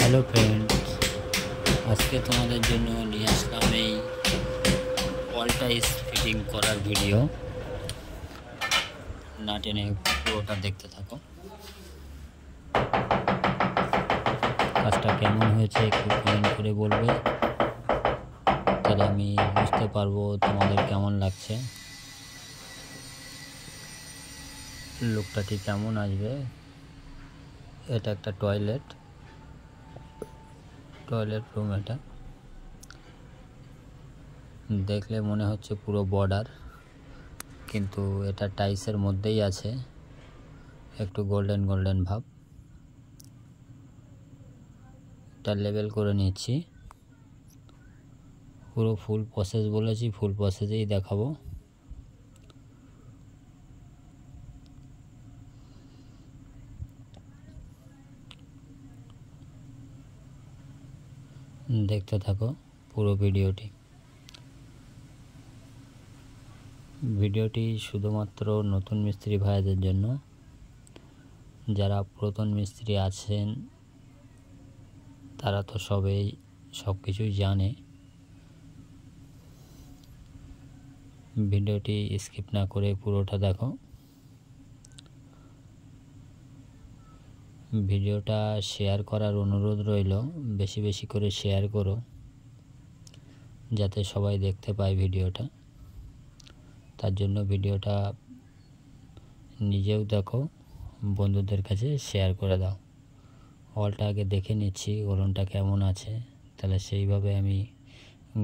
Hello friends, আজকে তোমাদের জন্য নিয়ে আসলাম এই ওয়াল টাইলস ফিটিং করার ভিডিও। না টেনে পুরোটা দেখতে থাকো। কাজটা কেমন হয়েছে একটু কমেন্ট করে বলবে, তাহলে আমি বুঝতে পারবো তোমাদের কেমন লাগছে, লুকটা ঠিক কেমন আসবে। এটা একটা টয়লেট রুম। এটা দেখলে মনে হচ্ছে পুরো বর্ডার, কিন্তু এটা টাইলসের মধ্যেই আছে, একটু গোল্ডেন ভাব। এটা লেবেল করে নিচ্ছি, পুরো ফুল প্রসেস বলেছি, ফুল প্রসেসেই দেখাবো। দেখতে থাকো পুরো ভিডিওটি শুধুমাত্র নতুন মিস্ত্রি ভাইদের জন্য। যারা পুরাতন মিস্ত্রি আছেন তারা তো সব কিছুই জানে। ভিডিওটি স্কিপ না করে পুরোটা দেখো। ভিডিওটা শেয়ার করার অনুরোধ রইল, বেশি করে শেয়ার করো যাতে সবাই দেখতে পায় ভিডিওটা। তার জন্য ভিডিওটা নিজেও দেখো, বন্ধুদের কাছে শেয়ার করে দাও। ওয়ালটা আগে দেখে নিচ্ছি ওলনটা কেমন আছে, তাহলে সেইভাবে আমি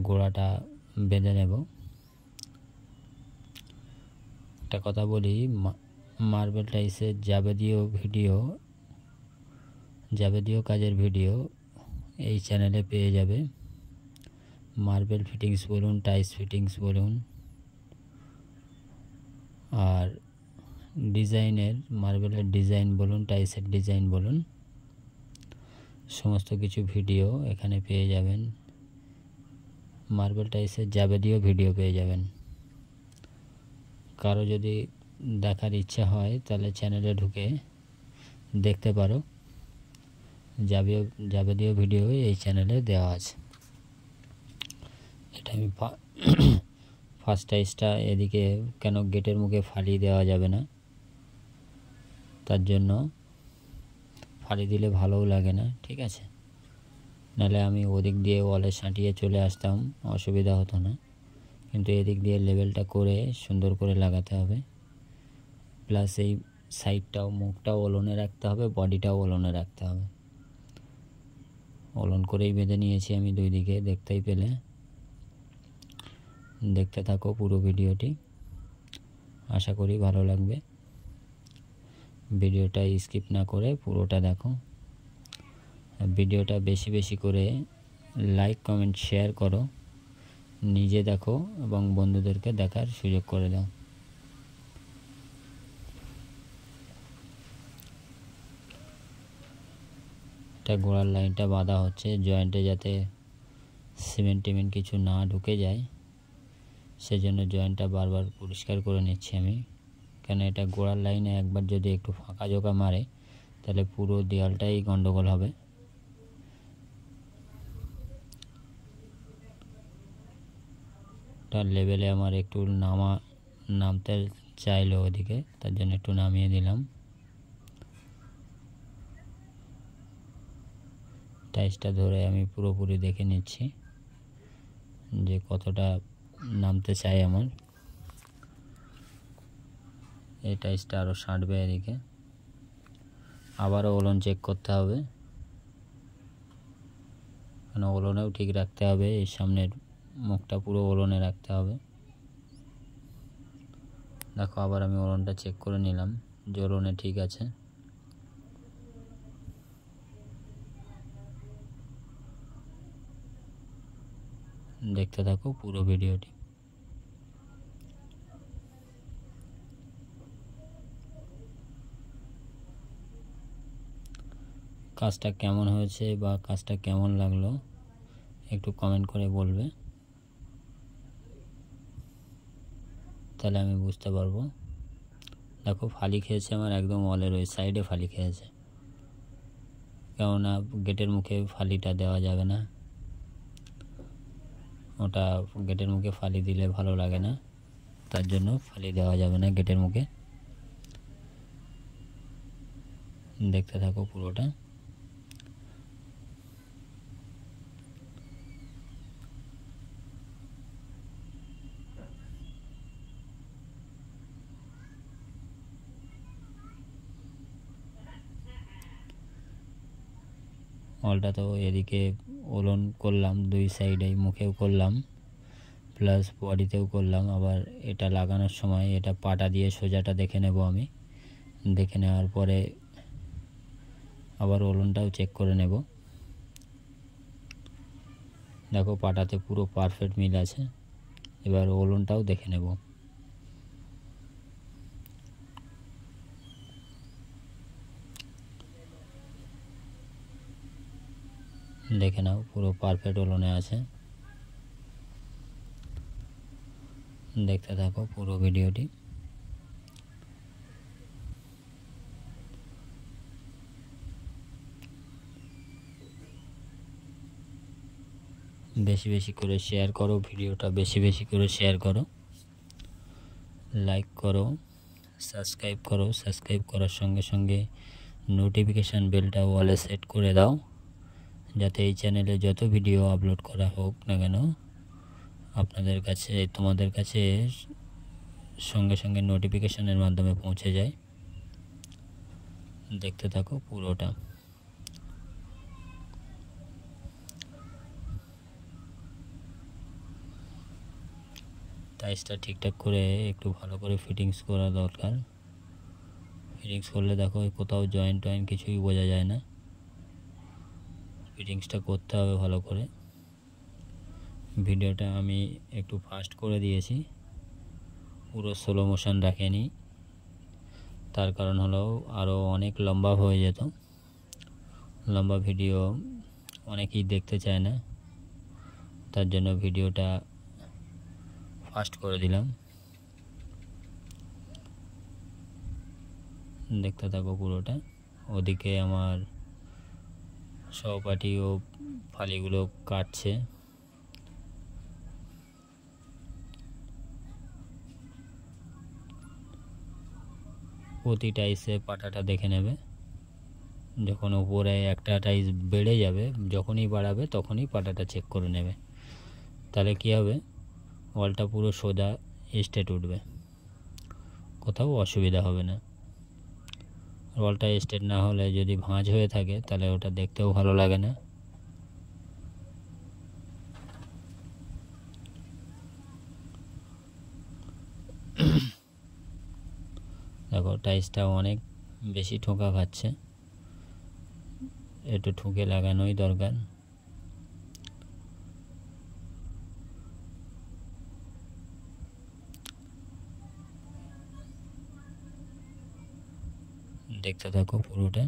গোড়াটা বেঁধে নেব। একটা কথা বলি, মার্বেল টাইলসের যাবতীয় কাজের ভিডিও এই চ্যানেলে পেয়ে যাবে। মার্বেল ফিটিংস বলুন, টাইলস ফিটিংস বলুন, আর মার্বেলের ডিজাইন বলুন, টাইলসের ডিজাইন বলুন, সমস্ত কিছু ভিডিও এখানে পেয়ে যাবেন। মার্বেল টাইলসের যাবতীয় ভিডিও পেয়ে যাবেন। কারো যদি দেখার ইচ্ছা হয় তাহলে চ্যানেলে ঢুকে দেখতে পারো, যাবতীয় ভিডিও এই চ্যানেলে দেওয়া আছে। এটা আমি ফার্স্ট টাইলসটা এদিকে কেন গেটের মুখে ফালি দেওয়া যাবে না, তার জন্য ফালি দিলে ভালোও লাগে না, ঠিক আছে। নাহলে আমি ওদিক দিয়ে ওয়ালে সাঁটিয়ে চলে আসতাম, অসুবিধা হতো না, কিন্তু এদিক দিয়ে লেবেলটা করে সুন্দর করে লাগাতে হবে। প্লাস এই সাইডটাও, মুখটাও ওলনে রাখতে হবে, বডিটাও ওলনে রাখতে হবে। ওলন করেই বেঁধে নিয়েছি আমি দুই দিকে, দেখতেই পেলে। দেখতে থাকো পুরো ভিডিওটি, আশা করি ভালো লাগবে। ভিডিওটা স্কিপ না করে পুরোটা দেখো। ভিডিওটা বেশি করে লাইক কমেন্ট শেয়ার করো, নিজে দেখো এবং বন্ধুদেরকে দেখার সুযোগ করে দাও। এটা গোড়ার লাইনটা বাঁধা হচ্ছে, জয়েন্টে যাতে সিমেন্ট কিছু না ঢুকে যায়, সেজন্য জয়েন্টটা বারবার পরিষ্কার করে নিচ্ছি আমি। কেন এটা গোড়ার লাইনে একবার যদি একটু ফাঁকা জোকা মারে তাহলে পুরো দেয়ালটাই গন্ডগোল হবে। তার লেভেলে আমার একটু নামতে চাইলো ওদিকে, তার জন্য একটু নামিয়ে দিলাম। টাইলসটা ধরে আমি পুরোপুরি দেখে নিচ্ছি যে কতটা নামতে চাই আমার। এই টাইলসটা আরও সাঁটবে এদিকে, আবারও ওলন চেক করতে হবে, কারণ ওলনেও ঠিক রাখতে হবে। এই সামনের মুখটা পুরো ওলনে রাখতে হবে। দেখো আবার আমি ওলনটা চেক করে নিলাম যে ওলনে ঠিক আছে। দেখতে থাকো পুরো ভিডিওটি। কাজটা কেমন হয়েছে বা কাজটা কেমন লাগলো একটু কমেন্ট করে বলবে, তাহলে আমি বুঝতে পারবো। দেখো ফালি খেয়েছে আমার, একদম ওয়ালের ওই সাইডে ফালি খেয়েছে, কেননা গেটের মুখে ফালিটা দেওয়া যাবে না, ওটা গেটের মুখে ফালি দিলে ভালো লাগে না, তার জন্য ফালি দেওয়া যাবে না গেটের মুখে। দেখতে থাকো পুরোটা। অলটা তো এদিকে ওলন করলাম, দুই সাইডে মুখেও করলাম প্লাস বডিতেও করলাম। আবার এটা লাগানোর সময় এটা পাটা দিয়ে সোজাটা দেখে নেব আমি, দেখে নেওয়ার পরে আবার ওলনটাও চেক করে নেব। দেখো পাটাতে পুরো পারফেক্ট মিল আছে। এবার ওলনটাও দেখে নেব। দেখে নাও পুরো পারফেক্ট ওলনে আছে। দেখতে থাকো পুরো ভিডিওটি। বেশি বেশি করে শেয়ার করো ভিডিওটা, বেশি বেশি করে শেয়ার করো, লাইক করো, সাবস্ক্রাইব করো। সাবস্ক্রাইব করার সঙ্গে সঙ্গে নোটিফিকেশান বেলটা অলে সেট করে দাও, যাতে এই চ্যানেলে যত ভিডিও আপলোড করা হোক না কেন আপনাদের কাছে, তোমাদের কাছে সঙ্গে সঙ্গে নোটিফিকেশানের মাধ্যমে পৌঁছে যায়। দেখতে থাকো পুরোটা। টাইসটা ঠিকঠাক করে একটু ভালো করে ফিটিংস করা দরকার। ফিটিংস করলে দেখো কোথাও জয়েন্ট টয়েন্ট কিছুই বোঝা যায় না। ফিটিংসটা করতে হবে ভালো করে। ভিডিওটা আমি একটু ফাস্ট করে দিয়েছি, পুরো স্লো মোশন রাখেনি, তার কারণ হলো আরও অনেক লম্বা হয়ে যেত। লম্বা ভিডিও অনেকেই দেখতে চায় না, তার জন্য ভিডিওটা ফাস্ট করে দিলাম। দেখতে থাকো পুরোটা। ওদিকে আমার সহপাঠীও ফালিগুলো কাটছে। প্রতি টাইসে পাটাটা দেখে নেবে। যখন উপরে একটা টাইস বেড়ে যাবে, যখনই বাড়াবে তখনই পাটাটা চেক করে নেবে, তাহলে কী হবে, ওয়ালটা পুরো সোজা স্ট্রেট উঠবে, কোথাও অসুবিধা হবে না। ওয়ালটা স্ট্রেট না হলে যদি ভাঁজ হয়ে থাকে তাহলে ওটা দেখতেও ভালো লাগে না। দেখো টাইসটা অনেক বেশি ঠোকা খাচ্ছে, একটু ঠুকে লাগানোই দরকার। দেখতে থাকো পুরোটা।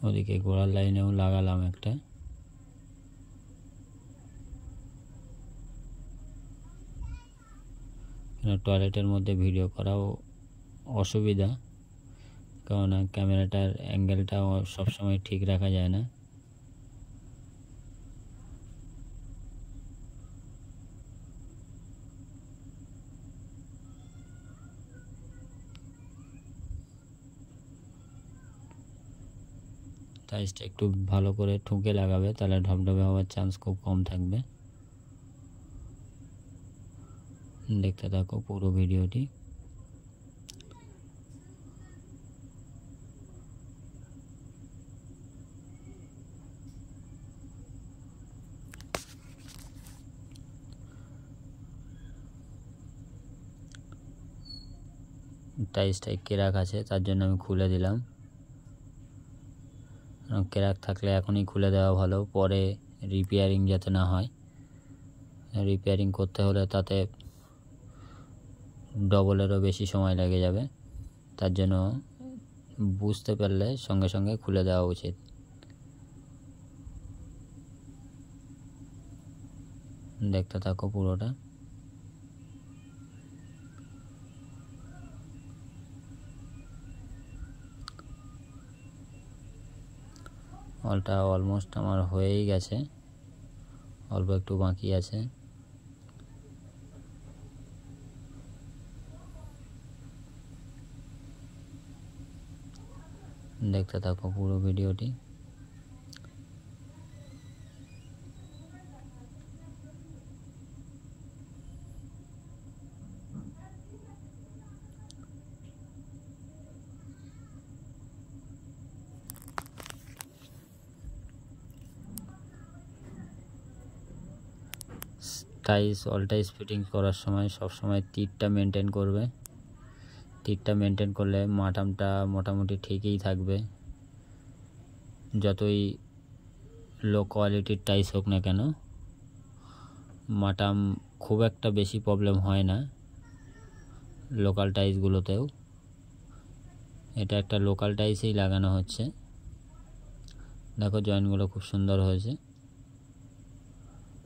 ওদিকে গোড়ার লাইনেও লাগালাম একটা। টয়লেটের মধ্যে ভিডিও করাও অসুবিধা, কেননা ক্যামেরাটার অ্যাঙ্গেলটা সবসময় ঠিক রাখা যায় না। টাইসটা একটু ভালো করে ঠুকে লাগাবে, তাহলে ঢপঢপে হওয়ার চান্স খুব কম থাকবে। দেখতে থাকো পুরো ভিডিওটি। টাইসটায় ক্র্যাক আছে, তার জন্য আমি খুলে দিলাম। ক্র্যাক থাকলে এখনই খুলে দেওয়া ভালো, পরে রিপেয়ারিং যাতে না হয়। রিপেয়ারিং করতে হলে তাতে ডবলেরও বেশি সময় লেগে যাবে, তার জন্য বুঝতে পারলে সঙ্গে সঙ্গে খুলে দেওয়া উচিত। দেখতে থাকো পুরোটা। অলটা অলমোস্ট আমার হয়েই গেছে, অল্প একটু বাকি আছে। দেখতে থাকো পুরো ভিডিওটি। অল টাইস ফিটিং করার সময় সব সময় তীরটা মেনটেন করবে। তীরটা মেনটেন করলে মাটামটা মোটামুটি ঠিকই থাকবে। যতই লো কোয়ালিটির টাইস হোক না কেন, মাটাম খুব একটা বেশি প্রবলেম হয় না লোকাল টাইসগুলোতেও। এটা একটা লোকাল টাইসেই লাগানো হচ্ছে। দেখো জয়েন্টগুলো খুব সুন্দর হয়েছে।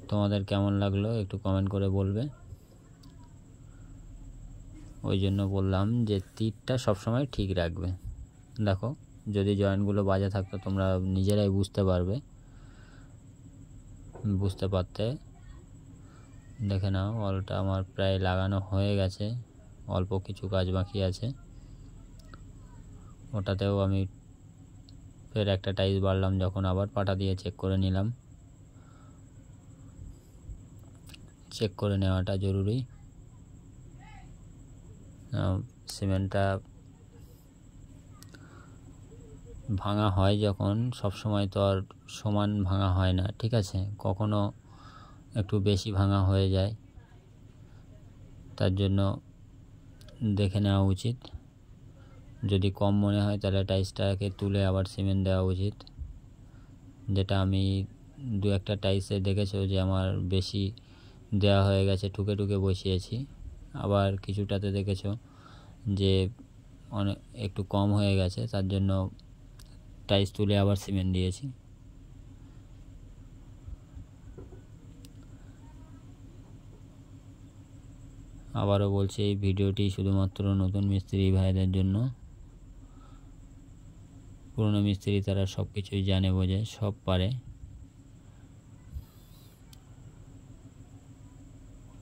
তোমাদের কেমন লাগলো একটু কমেন্ট করে বলবে। ওই জন্য বললাম যে তীরটা সবসময় ঠিক রাখবে। দেখো যদি জয়েন্টগুলো বাজে থাকতো তোমরা নিজেরাই বুঝতে পারবে। বুঝতে পারতে দেখে নাও, অলটা আমার প্রায় লাগানো হয়ে গেছে, অল্প কিছু কাজ বাকি আছে। ওটাতেও আমি ফের একটা টাইস বাড়লাম, যখন আবার পাটা দিয়ে চেক করে নিলাম। চেক করে নেওয়াটা জরুরি। সিমেন্টটা ভাঙা হয় যখন, সব সময় তো আর সমান ভাঙা হয় না, ঠিক আছে? কখনো একটু বেশি ভাঙা হয়ে যায়, তার জন্য দেখে নেওয়া উচিত। যদি কম মনে হয় তাহলে টাইসটাকে তুলে আবার সিমেন্ট দেওয়া উচিত। যেটা আমি দু একটা টাইসে দেখেছো যে আমার বেশি দেওয়া হয়ে গেছে, ঠুকে ঠুকে বসিয়েছি। আবার কিছুটাতে দেখেছো যে অনেক একটু কম হয়ে গেছে, তার জন্য টাইস তুলে আবার সিমেন্ট দিয়েছি। আবারও বলছি, এই ভিডিওটি শুধুমাত্র নতুন মিস্ত্রি ভাইদের জন্য। পুরনো মিস্ত্রি তারা সব কিছুই জানে, বোঝে, সব পারে।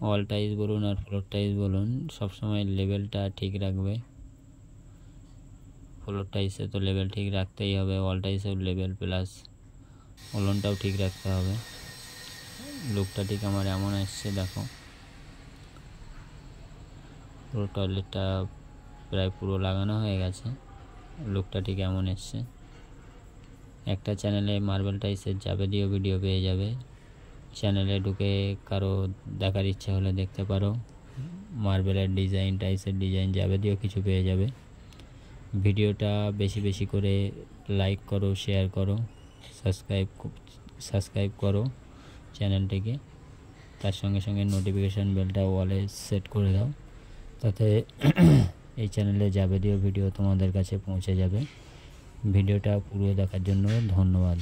অল টাইস বলুন আর ফ্লোর টাইস বলুন, সবসময় লেভেলটা ঠিক রাখবে। ফ্লোর টাইসে তো লেভেল ঠিক রাখতেই হবে, অল টাইসেও লেভেল প্লাস ওলনটাও ঠিক রাখতে হবে। লুকটা ঠিক আমার এমন আসছে, দেখো পুরো টয়লেটটা প্রায় পুরো লাগানো হয়ে গেছে, লুকটা ঠিক এমন এসছে। একটা চ্যানেলে মার্বেল টাইসের যাবতীয় ভিডিও পেয়ে যাবে। চ্যানেলে ঢুকে কারো দেখার ইচ্ছা হলে দেখতে পারো। মার্বেলের ডিজাইন, টাইসের ডিজাইন, যাবতীয় কিছু পেয়ে যাবে। ভিডিওটা বেশি বেশি করে লাইক করো, শেয়ার করো, সাবস্ক্রাইব করো চ্যানেলটিকে। তার সঙ্গে সঙ্গে নোটিফিকেশান বেলটা অলে সেট করে দাও, তাতে এই চ্যানেলে যাবতীয় ভিডিও তোমাদের কাছে পৌঁছে যাবে। ভিডিওটা পুরো দেখার জন্য ধন্যবাদ।